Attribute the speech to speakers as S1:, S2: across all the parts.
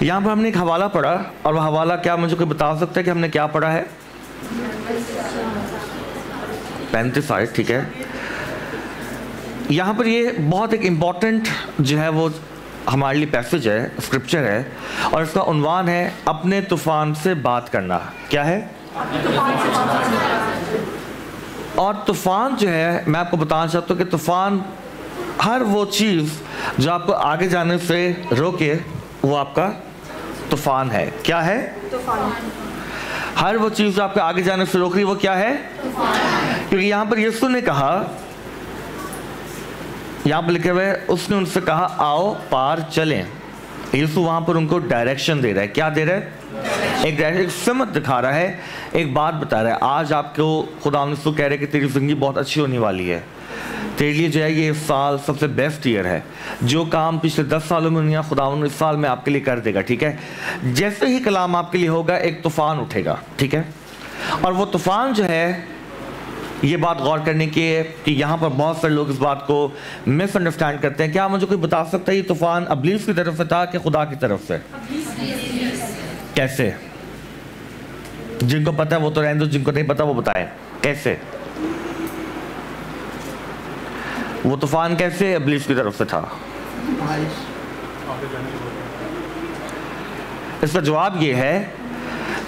S1: यहाँ पर हमने एक हवाला पढ़ा, और वह हवाला क्या मुझे कोई बता सकता है कि हमने क्या पढ़ा है? 35 आयत, ठीक है। यहाँ पर ये बहुत एक इम्पॉर्टेंट जो है वो हमारे लिए पैसेज है, स्क्रिप्चर है, और इसका उन्वान है अपने तूफान से बात करना। क्या है? और तूफान जो है, मैं आपको बताना चाहता हूँ कि तूफान हर वो चीज़ जो आपको आगे जाने से रोके वो आपका तूफान है। क्या है? तूफान। हर वो चीज़ जो आपके आगे जाने से रोक रही है वो क्या है? क्योंकि यहाँ पर यीशु ने कहा, यहाँ पर लिखे हुए, उसने उनसे कहा आओ पार चलें। यीशु वहाँ पर उनको डायरेक्शन दे रहा है। क्या दे रहा है? एक समत दिखा रहा है, एक बात बता रहा है। आज आपको खुदा यीशु कह रहे हैं कि तेरी ज़िंदगी बहुत अच्छी होने वाली है, तेरे लिए जो है ये साल सबसे बेस्ट ईयर है। जो काम पिछले 10 सालों में नहीं हुआ, खुदा इस साल में आपके लिए कर देगा, ठीक है। जैसे ही कलाम आपके लिए होगा एक तूफान उठेगा, ठीक है। और वो तूफान जो है, ये बात गौर करने की है कि यहाँ पर बहुत सारे लोग इस बात को मिसअंडरस्टैंड करते हैं। क्या मुझे कोई बता सकता है ये तूफान इब्लीस की तरफ से था कि खुदा की तरफ से? कैसे? जिनको पता है वो तो रहने दो, जिनको नहीं पता वो बताएं कैसे वो तूफान कैसे इब्लीस की तरफ से था? इसका जवाब ये है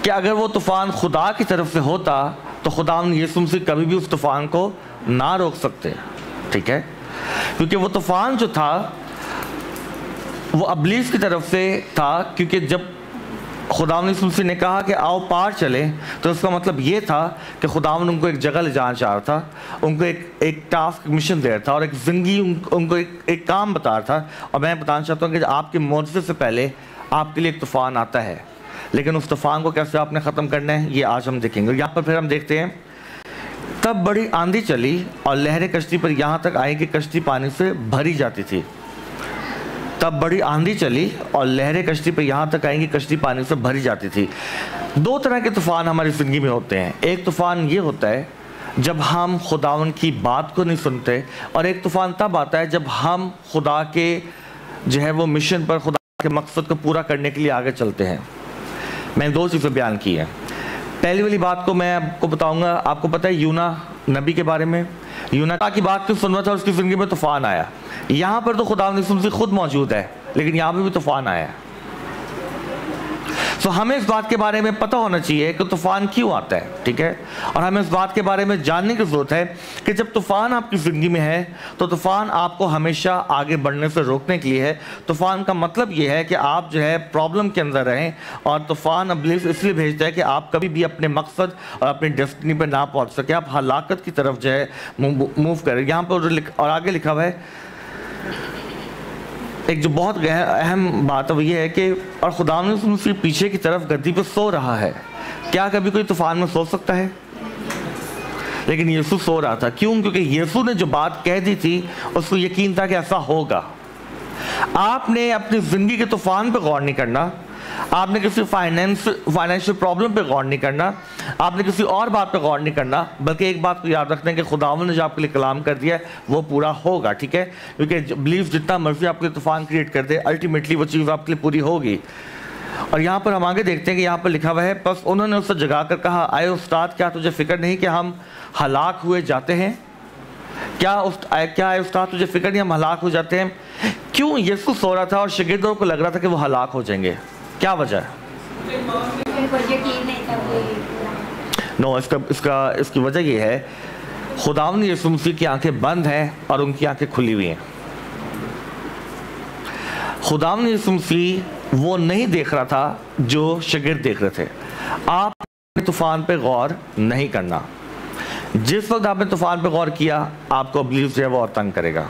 S1: कि अगर वो तूफान खुदा की तरफ से होता तो खुदा यीशु मसीह कभी भी उस तूफान को ना रोक सकते, ठीक है। क्योंकि वो तूफान जो था वो इब्लीस की तरफ से था, क्योंकि जब खुदा यीशु मसीह ने कहा कि आओ पार चले, तो उसका मतलब ये था कि खुदा उनको एक जगह ले जाना चाह रहा था, उनको एक टास्क, मिशन दे रहा था, और एक ज़िंदगी उनको एक काम बता रहा था। और मैं बताना चाहता हूँ कि आपके मौजज़े से पहले आपके लिए एक तूफ़ान आता है, लेकिन उस तूफ़ान को कैसे आपने ख़त्म करना है ये आज हम देखेंगे। यहाँ पर फिर हम देखते हैं, तब बड़ी आंधी चली और लहरें कश्ती पर यहाँ तक आई कि कश्ती पानी से भरी जाती थी। तब बड़ी आंधी चली और लहरें कश्ती पर यहाँ तक आएंगी, कश्ती पानी से भरी जाती थी। दो तरह के तूफ़ान हमारी ज़िंदगी में होते हैं। एक तूफ़ान ये होता है जब हम खुदावन की बात को नहीं सुनते, और एक तूफ़ान तब आता है जब हम खुदा के जो है वो मिशन पर, खुदा के मकसद को पूरा करने के लिए आगे चलते हैं। मैंने दो चीज़ें बयान की हैं। पहली वाली बात को मैं आपको बताऊँगा। आपको पता है यूना नबी के बारे में, यूना की बात क्यों सुन रहा था, उसकी ज़िंदगी में तूफ़ान आया। यहाँ पर तो खुदा यीशु मसीह खुद मौजूद है, लेकिन यहाँ पर भी तूफ़ान आया। तो हमें इस बात के बारे में पता होना चाहिए कि तूफ़ान क्यों आता है, ठीक है। और हमें इस बात के बारे में जानने की ज़रूरत है कि जब तूफ़ान आपकी ज़िंदगी में है तो तूफ़ान आपको हमेशा आगे बढ़ने से रोकने के लिए है। तूफ़ान का मतलब ये है कि आप जो है प्रॉब्लम के अंदर रहें, और तूफ़ान इब्लीस इसलिए भेजता है कि आप कभी भी अपने मकसद और अपनी डेस्टिनी पर ना पहुँच सके, आप हलाकत की तरफ जो है मूव करें। यहाँ पर और आगे लिखा हुआ है, एक जो बहुत अहम बात है वो ये है कि और खुदा ने उसके पीछे की तरफ गद्दी पे सो रहा है। क्या कभी कोई तूफान में सो सकता है? लेकिन यीशु सो रहा था। क्यों? क्योंकि यीशु ने जो बात कह दी थी उसको यकीन था कि ऐसा होगा। आपने अपनी ज़िंदगी के तूफान पे गौर नहीं करना, आपने किसी फाइनेंशियल प्रॉब्लम पे गौर नहीं करना, आपने किसी और बात पे गौर नहीं करना, बल्कि एक बात को याद रखना है कि खुदावंद ने जो आपके लिए कलाम कर दिया है वो पूरा होगा, ठीक है। क्योंकि बिलीफ जितना मर्जी आपके लिए तूफान क्रिएट कर दे, अल्टीमेटली वो चीज़ आपके लिए पूरी होगी। और यहाँ पर हम आगे देखते हैं कि यहाँ पर लिखा हुआ है, बस उन्होंने उससे जगा कर कहा, आए उस्ताद, क्या तुझे फिक्र नहीं कि हम हलाक हुए जाते हैं? क्या है उस्ताद, तुझे फिक्र नहीं हम हलाक हो जाते हैं? क्यों यीशु सो रहा था और शागिर्दों को लग रहा था कि वो हलाक हो जाएंगे? क्या वजह है? नो, इसकी वजह ये है, खुदावंद यीशु मसीह की आंखें बंद हैं और उनकी आंखें खुली हुई हैं। खुदावंद यीशु मसीह वो नहीं देख रहा था जो शागिर्द देख रहे थे। आप तूफान पे गौर नहीं करना। जिस वक्त आपने तूफान पे गौर किया, आपको इब्लीस जो है वो और तंग करेगा।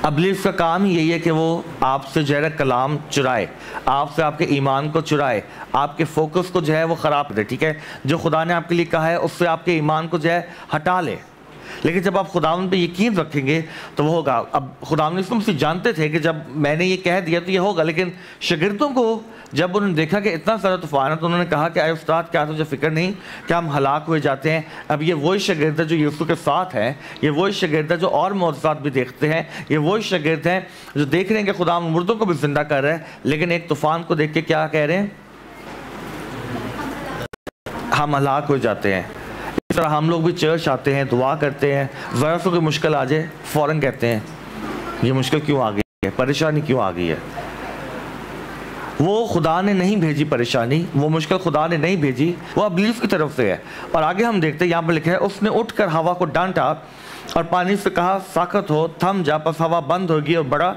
S1: इब्लीस का काम ही यही है कि वो आपसे जो है कलाम चुराए, आपसे आपके ईमान को चुराए, आपके फोकस को जो है वो ख़राब करे, ठीक है। जो खुदा ने आपके लिए कहा है उससे आपके ईमान को जो है हटा ले। लेकिन जब आप खुदावंद पे यकीन रखेंगे तो वो होगा। अब खुदावंद यीशु मसीह जानते थे कि जब मैंने ये कह दिया तो ये होगा, लेकिन शागिर्दों को जब उन्होंने देखा कि इतना सारा तूफान है तो उन्होंने कहा कि अरे उस्ताद, क्या तुझे फिक्र नहीं, क्या हम हलाक हुए जाते हैं? अब ये वही शागिर्द है जो यीशु के साथ है, ये वही शागिर्द है जो और मौजज़ात भी देखते हैं, ये वही शागिर्द हैं जो देख रहे हैं कि खुदा मुर्दों को भी जिंदा कर रहा है, लेकिन एक तूफान को देख के क्या कह रहे हैं? हम हलाक हो जाते हैं। इस तरह हम लोग भी चर्च आते हैं, दुआ करते हैं, ज़रा सा कोई मुश्किल आ जाए फ़ौरन कहते हैं ये मुश्किल क्यों आ गई है, परेशानी क्यों आ गई है। वो खुदा ने नहीं भेजी परेशानी, वो मुश्किल खुदा ने नहीं भेजी, वो इब्लीस की तरफ से है। और आगे हम देखते हैं, यहाँ पर लिखा है, उसने उठकर हवा को डांटा और पानी से कहा साकत हो, थम जा। बस हवा बंद होगी और बड़ा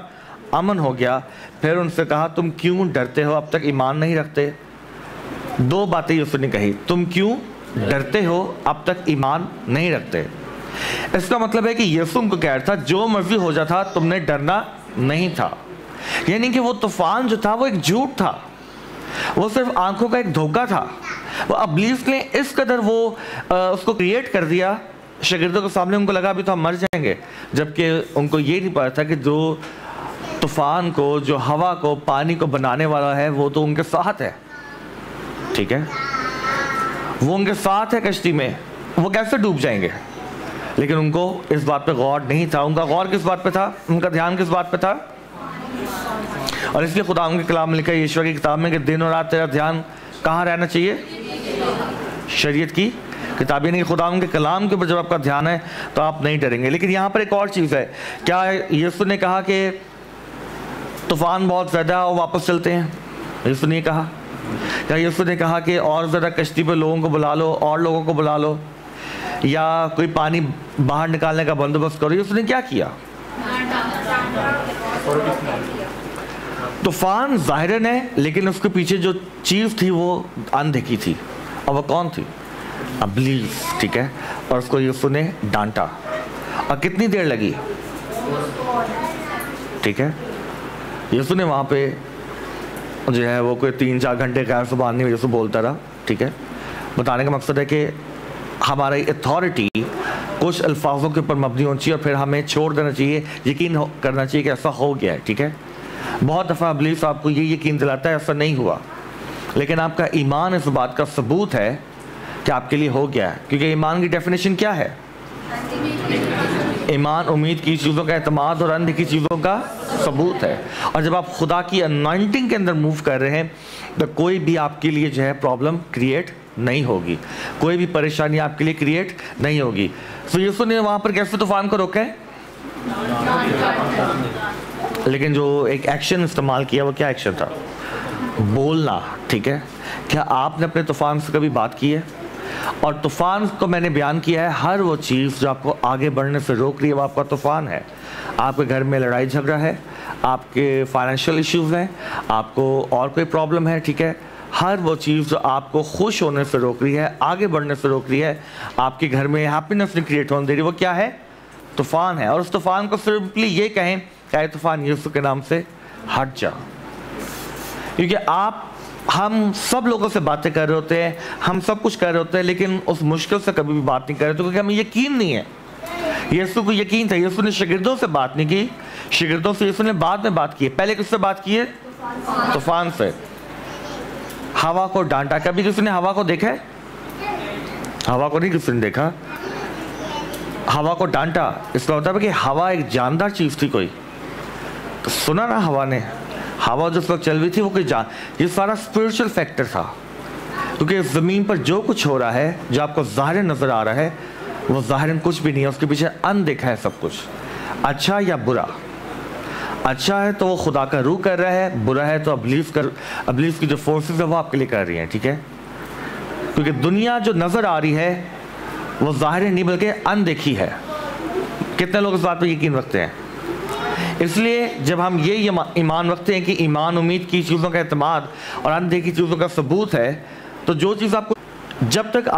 S1: अमन हो गया। फिर उनसे कहा तुम क्यों डरते हो, अब तक ईमान नहीं रखते? दो बातें यीशु ने कही, तुम क्यों डरते हो, अब तक ईमान नहीं रखते। इसका मतलब है कि यीशु उनको कह रहा था जो मर्जी हो जाता तुमने डरना नहीं था। यानी कि वो तूफान जो था वो एक झूठ था, वो सिर्फ आंखों का एक धोखा था। वो इब्लीस ने इस कदर वो उसको क्रिएट कर दिया शागिर्दों के सामने, उनको लगा अभी तो हम मर जाएंगे, जबकि उनको ये नहीं पता था कि जो तूफान को, जो हवा को, पानी को बनाने वाला है वो तो उनके साथ है। ठीक है, वो उनके साथ है कश्ती में, वो कैसे डूब जाएंगे? लेकिन उनको इस बात पे गौर नहीं था। उनका गौर किस बात पे था? उनका ध्यान किस बात पे था? और इसलिए खुदा उनके कलाम में लिखा है ईश्वर की किताब में कि दिन और रात तेरा ध्यान कहाँ रहना चाहिए? शरीयत की किताब। यानी खुदा उनके कलाम के ऊपर जब आपका ध्यान है तो आप नहीं डरेंगे। लेकिन यहाँ पर एक और चीज़ है, क्या यीशु ने कहा कि तूफान बहुत ज़्यादा और वापस चलते हैं? यीशु ने कहा? क्या यीशु ने कहा कि और ज़्यादा कश्ती पर लोगों को बुला लो, और लोगों को बुला लो, या कोई पानी बाहर निकालने का बंदोबस्त करो? यीशु ने क्या किया? तूफान ज़ाहिरन है, लेकिन उसके पीछे जो चीज़ थी वो अनदेखी थी, और वो कौन थी? इब्लीस। ठीक है, और उसको यीशु ने डांटा। और कितनी देर लगी? ठीक है, यीशु ने वहाँ पे जो है वो कोई 3-4 घंटे गैर ज़ुबान नहीं यीशु बोलता रहा। ठीक है, बताने का मकसद है कि हमारी अथॉरिटी कुछ अल्फाजों के ऊपर मबनी होनी चाहिए और फिर हमें छोड़ देना चाहिए, यकीन करना चाहिए कि ऐसा हो गया है। ठीक है, बहुत दफ़ा इब्लीस आपको ये यकीन दिलाता है ऐसा नहीं हुआ, लेकिन आपका ईमान इस बात का सबूत है कि आपके लिए हो गया है। क्योंकि ईमान की डेफिनेशन क्या है? ईमान उम्मीद की चीज़ों का एतमाद और अनदेखी चीज़ों का सबूत है। और जब आप खुदा की अनॉइंटिंग के अंदर मूव कर रहे हैं तो कोई भी आपके लिए जो है प्रॉब्लम क्रिएट नहीं होगी, कोई भी परेशानी आपके लिए क्रिएट नहीं होगी। तो यीशु ने वहाँ पर कैसे तूफान को रोका है? लेकिन जो एक एक्शन इस्तेमाल किया वो क्या एक्शन था? बोलना। ठीक है, क्या आपने अपने तूफान से कभी बात की है? और तूफान को मैंने बयान किया है, हर वो चीज़ जो आपको आगे बढ़ने से रोक रही है वो आपका तूफान है। आपके घर में लड़ाई झगड़ा है, आपके फाइनेंशियल इश्यूज़ हैं, आपको और कोई प्रॉब्लम है। ठीक है, हर वो चीज़ जो आपको खुश होने से रोक रही है, आगे बढ़ने से रोक रही है, आपके घर में हैप्पीनेस नहीं क्रिएट होने दे रही, वो क्या है? तूफान है। और उस तूफान को सिंपली ये कहें क्या तूफान यीशु के नाम से हट जा। क्योंकि हम सब लोगों से बातें कर रहे होते हैं, हम सब कुछ कर रहे होते हैं, लेकिन उस मुश्किल से कभी भी बात नहीं कर रहे तो क्योंकि हमें यकीन नहीं है। यीशु को यकीन था। यीशु ने शागिर्दों से बात नहीं की, शागिर्दों से यीशु ने बाद में बात की। पहले किससे बात की है? तूफान से। हवा को डांटा। कभी किसी ने हवा को देखा है? हवा को नहीं किसी ने देखा। हवा को डांटा, इसका मतलब है कि हवा एक जानदार चीज थी कोई। तो सुना ना हवा ने, हवा जो उस वक्त चल रही थी वो कोई ये सारा स्पिरिचुअल फैक्टर था। क्योंकि इस ज़मीन पर जो कुछ हो रहा है, जो आपको ज़ाहिर नज़र आ रहा है, वो ज़ाहिरन कुछ भी नहीं है, उसके पीछे अनदेखा है सब कुछ, अच्छा या बुरा। अच्छा है तो वो खुदा का रूह कर रहा है, बुरा है तो इब्लीस की जो फोर्सेस है वो आपके लिए कर रही हैं। ठीक है, क्योंकि दुनिया जो नज़र आ रही है वो ज़ाहिर नहीं बल्कि अनदेखी है। कितने लोग इस बात पर यकीन रखते हैं? इसलिए जब हम ये ईमान रखते हैं कि ईमान उम्मीद की चीज़ों का एतमाद और अनदेखी चीज़ों का सबूत है, तो जो चीज़ आपको जब तक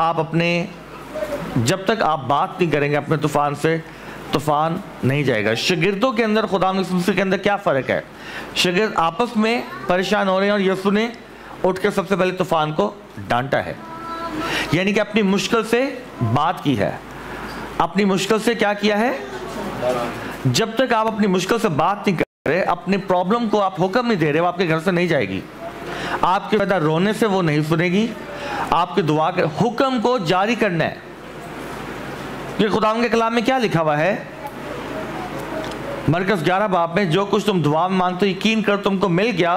S1: आप बात नहीं करेंगे अपने तूफान से, तूफान नहीं जाएगा। शागिर्दों के अंदर, खुदा के अंदर क्या फ़र्क है? शागिर्द आपस में परेशान हो रहे हैं और यीशु ने उठ के सबसे पहले तूफान को डांटा है, यानी कि अपनी मुश्किल से बात की है, अपनी मुश्किल से क्या किया है? जब तक आप अपनी मुश्किल से बात नहीं कर रहे, अपने प्रॉब्लम को आप हुक्म नहीं दे रहे, वो आपके घर से नहीं जाएगी। आपके पैदा रोने से वो नहीं सुनेगी। आपके दुआ के हुक्म को जारी करना है। ये खुदा के कलाम में क्या लिखा हुआ है? मरकज़ 11 बाब में, जो कुछ तुम दुआ में मांगते हो यकीन कर तुमको मिल गया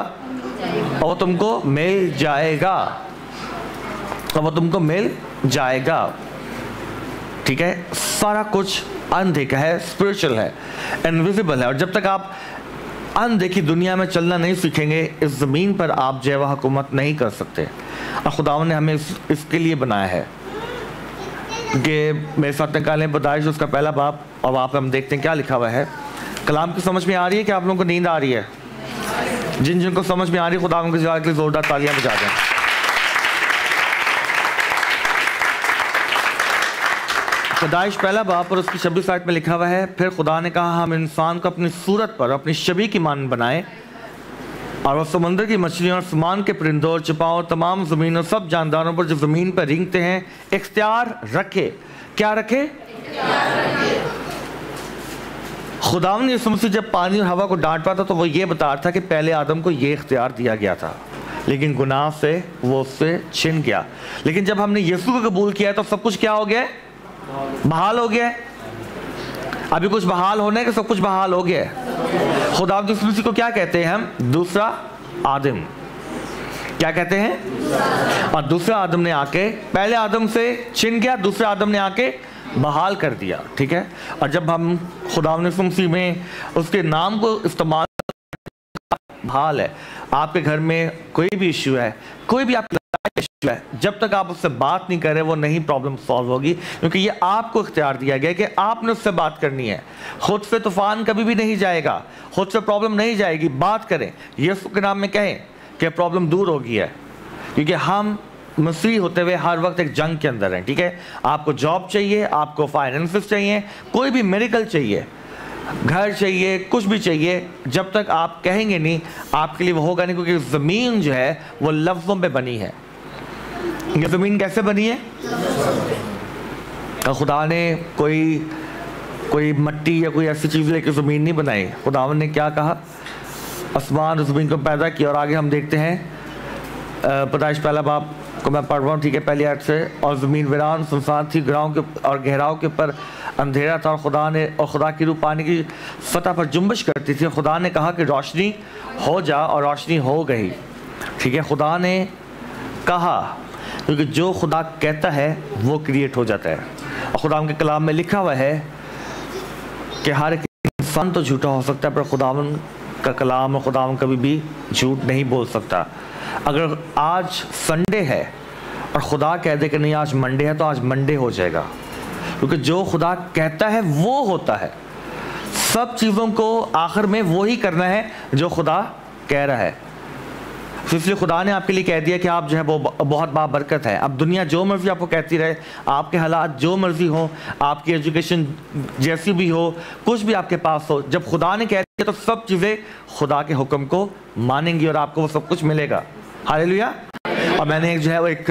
S1: और तुमको मिल जाएगा, और वो तुमको मिल जाएगा। ठीक है, सारा कुछ अनदेखा है, स्पिरिचुअल है, इनविजिबल है। और जब तक आप अनदेखी दुनिया में चलना नहीं सीखेंगे, इस ज़मीन पर आप जो है वह हुकूमत नहीं कर सकते। और खुदा ने हमें इसके लिए बनाया है कि मेरे साथ निकालें पैदाइश उसका पहला बाब, और वहाँ पर हम देखते हैं क्या लिखा हुआ है। कलाम की समझ में आ रही है कि आप लोगों को नींद आ रही है? जिन जिनको समझ में आ रही है, खुदा उनके जवाब के लिए जोरदार तालियां बजा दें। पैदाइश पहला बाब और उसकी 26 आयत में लिखा हुआ है, फिर खुदा ने कहा हम इंसान को अपनी सूरत पर अपनी शबीह की मान बनाए, और वह समुद्र की मछलियों और आसमान के परिंदों और छिपाओ तमाम ज़मीन और सब जानदारों पर जो ज़मीन पर रेंगते हैं इख्तियार रखे। क्या रखे? खुदा ने यीशु मसीह जब पानी और हवा को डांट रहा था तो वो ये बता रहा था कि पहले आदम को ये इख्तियार दिया गया था, लेकिन गुनाह से वो उससे छिन गया। लेकिन जब हमने यीशु को कबूल किया तो सब कुछ क्या हो गया? बहाल हो गया। अभी कुछ बहाल होना है कि सब कुछ बहाल हो गया? खुदा यीशु मसीह को क्या कहते हैं हम? दूसरा आदम। क्या कहते हैं? और दूसरा आदम ने आके पहले आदम से छिन गया, दूसरे आदम ने आके बहाल कर दिया। ठीक है, और जब हम खुदा ने मसीह में उसके नाम को इस्तेमाल, बहाल है। आपके घर में कोई भी इश्यू है, कोई भी आपका इश्यू है, जब तक आप उससे बात नहीं कर रहे वो नहीं प्रॉब्लम सॉल्व होगी, क्योंकि ये आपको इख्तियार दिया गया कि आपने उससे बात करनी है। खुद से तूफान कभी भी नहीं जाएगा, खुद से प्रॉब्लम नहीं जाएगी। बात करें, यीशु के नाम में कहें कि प्रॉब्लम दूर हो गई है, क्योंकि हम मसीह होते हुए हर वक्त एक जंग के अंदर हैं। ठीक है, आपको जॉब चाहिए, आपको फाइनेंसेस चाहिए, कोई भी मिरेकल चाहिए, घर चाहिए, कुछ भी चाहिए, जब तक आप कहेंगे नहीं आपके लिए वो होगा नहीं, क्योंकि ज़मीन जो है वो लफ्ज़ों पे बनी है। ये ज़मीन कैसे बनी है? खुदा ने कोई मट्टी या कोई ऐसी चीज़ लेकर ज़मीन नहीं बनाई। खुदा ने क्या कहा? आसमान और ज़मीन को पैदा किया। और आगे हम देखते हैं पैदाइश पहला बाब को मैं पढ़ रहा हूँ, ठीक है, पहली आयत से। और ज़मीन वीरान सुनसान थी, गिराओं के और गहराओं के ऊपर अंधेरा था, और खुदा की रूह पानी की सतह पर जुम्बश करती थी। खुदा ने कहा कि रोशनी हो जा, और रोशनी हो गई। ठीक है, खुदा ने कहा, क्योंकि जो खुदा कहता है वो क्रिएट हो जाता है। और खुदा के कलाम में लिखा हुआ है कि हर एक इंसान तो झूठा हो सकता है, पर खुदावन का कलाम और खुदावन कभी भी झूठ नहीं बोल सकता। अगर आज संडे है और खुदा कह दे कि नहीं आज मंडे है, तो आज मंडे हो जाएगा, क्योंकि जो खुदा कहता है वो होता है। सब चीज़ों को आखिर में वो ही करना है जो खुदा कह रहा है। इसलिए खुदा ने आपके लिए कह दिया कि आप जो है वो बहुत बाबरकत है। अब दुनिया जो मर्जी आपको कहती रहे, आपके हालात जो मर्जी हो, आपकी एजुकेशन जैसी भी हो, कुछ भी आपके पास हो, जब खुदा ने कह दिया तो सब चीज़ें खुदा के हुक्म को मानेंगी और आपको वो सब कुछ मिलेगा। हालेलुया। और मैंने एक जो है वो एक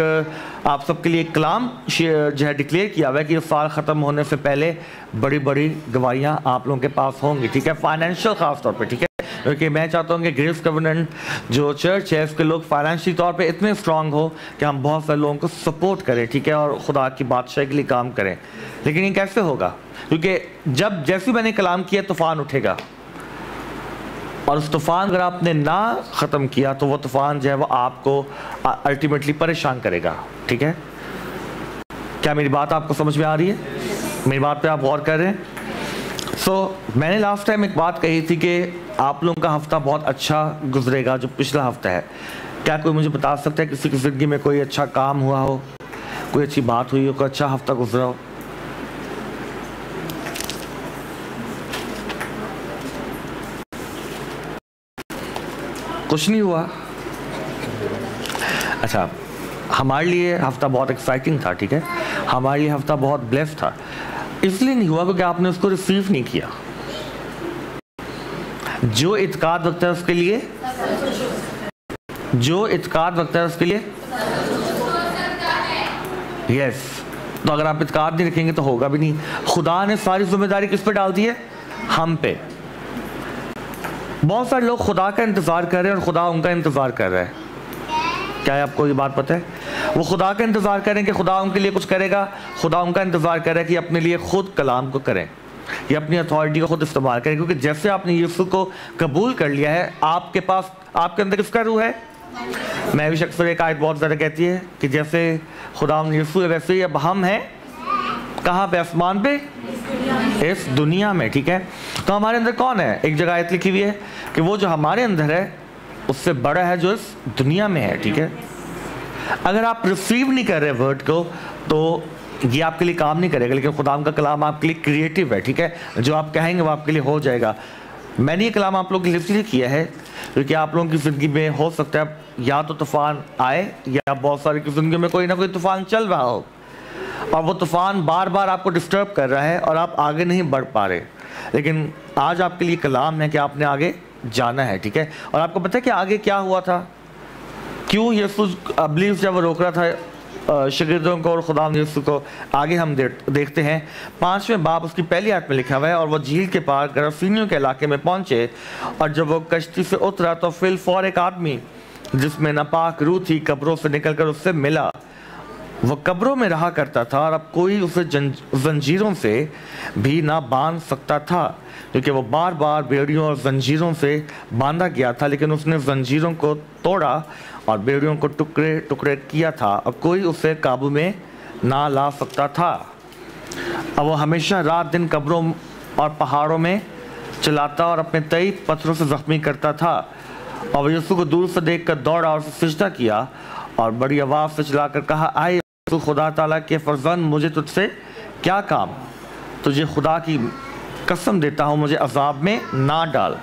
S1: आप सबके लिए एक कलाम जो है डिक्लेयर किया हुआ है कि साल ख़त्म होने से पहले बड़ी बड़ी गवाहियाँ आप लोगों के पास होंगी। ठीक है, फाइनेंशियल ख़ास तौर पे। ठीक है, क्योंकि मैं चाहता हूँ कि ग्रेस कवेनेंट जो चर्च है उसके लोग फाइनेंशियल तौर पे इतने स्ट्रांग हो कि हम बहुत सारे लोगों को सपोर्ट करें। ठीक है, और खुदा की बादशाही के लिए काम करें। लेकिन ये कैसे होगा? क्योंकि जब जैसे मैंने कलाम किया तूफ़ान उठेगा, और उस तूफ़ान अगर आपने ना ख़त्म किया तो वो तूफ़ान जो है वो आपको अल्टीमेटली परेशान करेगा। ठीक है, क्या मेरी बात आपको समझ में आ रही है? मेरी बात पे आप गौर कर रहे हैं? मैंने लास्ट टाइम एक बात कही थी कि आप लोगों का हफ्ता बहुत अच्छा गुजरेगा, जो पिछला हफ्ता है। क्या कोई मुझे बता सकता है किसी की ज़िंदगी में कोई अच्छा काम हुआ हो, कोई अच्छी बात हुई हो, कोई अच्छा हफ्ता गुजरा हो? कुछ नहीं हुआ? अच्छा, हमारे लिए हफ्ता बहुत एक्साइटिंग था। ठीक है, हमारे लिए हफ्ता बहुत ब्लेस्ड था। इसलिए नहीं हुआ क्योंकि आपने उसको रिसीव नहीं किया। जो इत्काद रखता है उसके लिए, जो इत्काद रखता है उसके लिए, यस, तो अगर आप इत्काद नहीं रखेंगे तो होगा भी नहीं। खुदा ने सारी जिम्मेदारी किस पे डाल दी है? हम पे। बहुत सारे लोग खुदा का इंतज़ार कर रहे हैं और खुदा उनका इंतज़ार कर रहा है। क्या है आपको ये बात पता है? वो खुदा का इंतज़ार करें कि खुदा उनके लिए कुछ करेगा, खुदा उनका इंतज़ार कर रहा है कि अपने लिए खुद कलाम को करें, ये अपनी अथॉरिटी को खुद इस्तेमाल करें। क्योंकि जैसे आपने यीशु को कबूल कर लिया है, आपके पास, आपके अंदर किसका रूह है? मैं भी अक्सर एक आयत बहुत ज़्यादा कहती है कि जैसे खुदा यीशु है वैसे ही अब हम हैं कहाँ पे? आसमान पे, इस दुनिया में। ठीक है, तो हमारे अंदर कौन है? एक जगह आयत लिखी हुई है कि वो जो हमारे अंदर है उससे बड़ा है जो इस दुनिया में है। ठीक है, अगर आप रिसीव नहीं कर रहे वर्ड को तो ये आपके लिए काम नहीं करेगा, लेकिन खुदा का कलाम आपके लिए क्रिएटिव है। ठीक है, जो आप कहेंगे वो आपके लिए हो जाएगा। मैंने ये कलाम आप लोगों के लिए इसलिए किया है क्योंकि आप लोगों की ज़िंदगी में हो सकता है या तो तूफ़ान आए या बहुत सारे की ज़िंदगी में कोई ना कोई तूफ़ान चल रहा हो और वो तूफ़ान बार बार आपको डिस्टर्ब कर रहा है और आप आगे नहीं बढ़ पा रहे। लेकिन आज आपके लिए कलाम है कि आपने आगे जाना है। ठीक है, और आपको पता है कि आगे क्या हुआ था? क्यों यीशु अब्लीस जब रोक रहा था शागिर्दों को और खुदा यीशु को? आगे हम देखते हैं 5वें बाब उसकी पहली आयत में लिखा हुआ है, और वो झील के पार गरसीनियों के इलाके में पहुंचे, और जब वो कश्ती से उतरा तो फिल फौर एक आदमी जिसमें नापाक रूह थी कब्रों से निकलकर उससे मिला। वह कब्रों में रहा करता था और अब कोई उसे जंजीरों से भी ना बांध सकता था, क्योंकि वो बार बार बेड़ियों और जंजीरों से बांधा गया था। लेकिन उसने जंजीरों को तोड़ा और बेड़ियों को टुकड़े टुकड़े किया था और कोई उसे काबू में ना ला सकता था। अब वो हमेशा रात दिन कब्रों और पहाड़ों में चलाता और अपने तई पत्थरों से जख्मी करता था। और वह यीशु को दूर से देखकर दौड़ा और सिजदा किया और बड़ी आवाज़ से चिल्लाकर कहा, आए यीशु खुदा ताला के फर्जंद, मुझे तुझसे क्या काम? तुझे खुदा की कसम देता हूँ मुझे अजाब में ना डाल।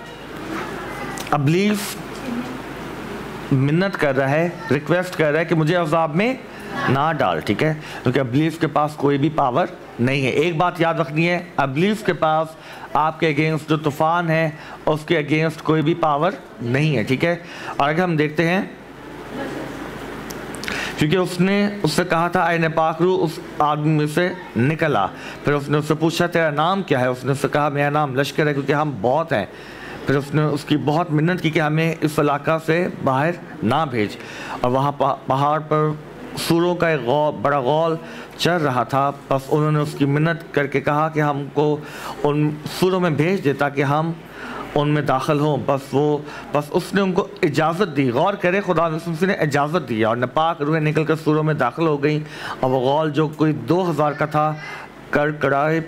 S1: इब्लीस मिन्नत कर रहा है, रिक्वेस्ट कर रहा है कि मुझे अजाब में ना डाल। ठीक है, क्योंकि इब्लीस के पास कोई भी पावर नहीं है। एक बात याद रखनी है, इब्लीस के पास आपके अगेंस्ट जो तूफान है उसके अगेंस्ट कोई भी पावर नहीं है। ठीक है, और अगर हम देखते हैं, क्योंकि उसने उससे कहा था आए नापाक रूह उस आदमी में से निकला। फिर उसने उससे पूछा तेरा नाम क्या है? उसने उससे कहा मेरा नाम लश्कर है, क्योंकि हम बहुत हैं। फिर उसने उसकी बहुत मिन्नत की कि हमें इस इलाका से बाहर ना भेज। और वहाँ पहाड़ पर सूरों का एक बड़ा गौल चल रहा था। बस उन्होंने उसकी मिन्नत करके कहा कि हमको उन सूरों में भेज दे ताकि हम उनमें दाखिल हों। बस उसने उनको इजाज़त दी। गौर करें, खुदा ने इजाज़त दी और नापाक रूहें निकल कर सूरों में दाखिल हो गई। और वो गौल जो कोई 2000 का था कड़ाए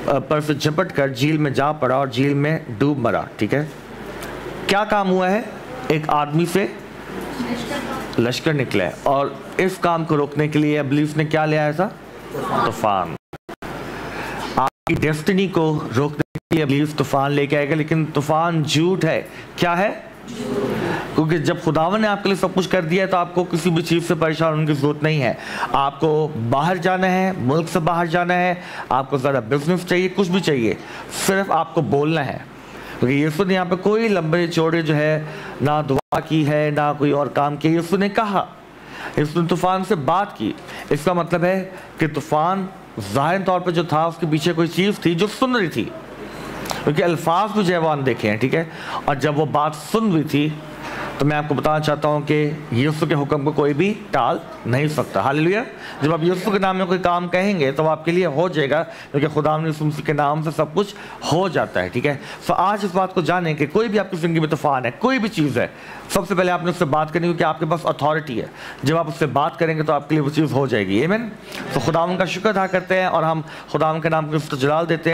S1: पर से झपट कर झील में जा पड़ा और झील में डूब मरा। ठीक है, क्या काम हुआ है? एक आदमी से लश्कर निकला है, और इस काम को रोकने के लिए इब्लीस ने क्या ले आया था? तूफान। आपकी डेस्टिनी को रोकने के लिए इब्लीस तूफान लेके आएगा, लेकिन तूफान झूठ है। क्या है? क्योंकि जब खुदावन ने आपके लिए सब कुछ कर दिया है तो आपको किसी भी चीज़ से परेशान होने की ज़रूरत नहीं है। आपको बाहर जाना है, मुल्क से बाहर जाना है, आपको ज़रा बिजनेस चाहिए, कुछ भी चाहिए, सिर्फ आपको बोलना है। क्योंकि यीशु ने यहाँ पे कोई लंबे चौड़े जो है ना दुआ की है ना कोई और काम किया। यीशु ने कहा, यीशु ने तूफान से बात की। इसका मतलब है कि तूफान ज़ाहिर तौर पर जो था उसके पीछे कोई चीज़ थी जो सुन रही थी, क्योंकि अल्फाज भी जवान देखे हैं। ठीक है, और जब वो बात सुन रही थी तो मैं आपको बताना चाहता हूँ कि यीशु के हुक्म को कोई भी टाल नहीं सकता। हालेलुया। जब आप यीशु के नाम में कोई काम कहेंगे तो वो आपके लिए हो जाएगा, क्योंकि खुदा यीशु मसीह के नाम से सब कुछ हो जाता है। ठीक है, तो आज इस बात को जानें कि कोई भी आपकी ज़िंदगी में तूफान है, कोई भी चीज़ है, सबसे पहले आपने उससे बात करनी, क्योंकि आपके पास अथॉरिटी है। जब आप उससे बात करेंगे तो आपके लिए वो चीज़ हो जाएगी। आमीन। तो खुदा का शुक्र अदा करते हैं और हम खुदा के नाम को जलाल देते हैं।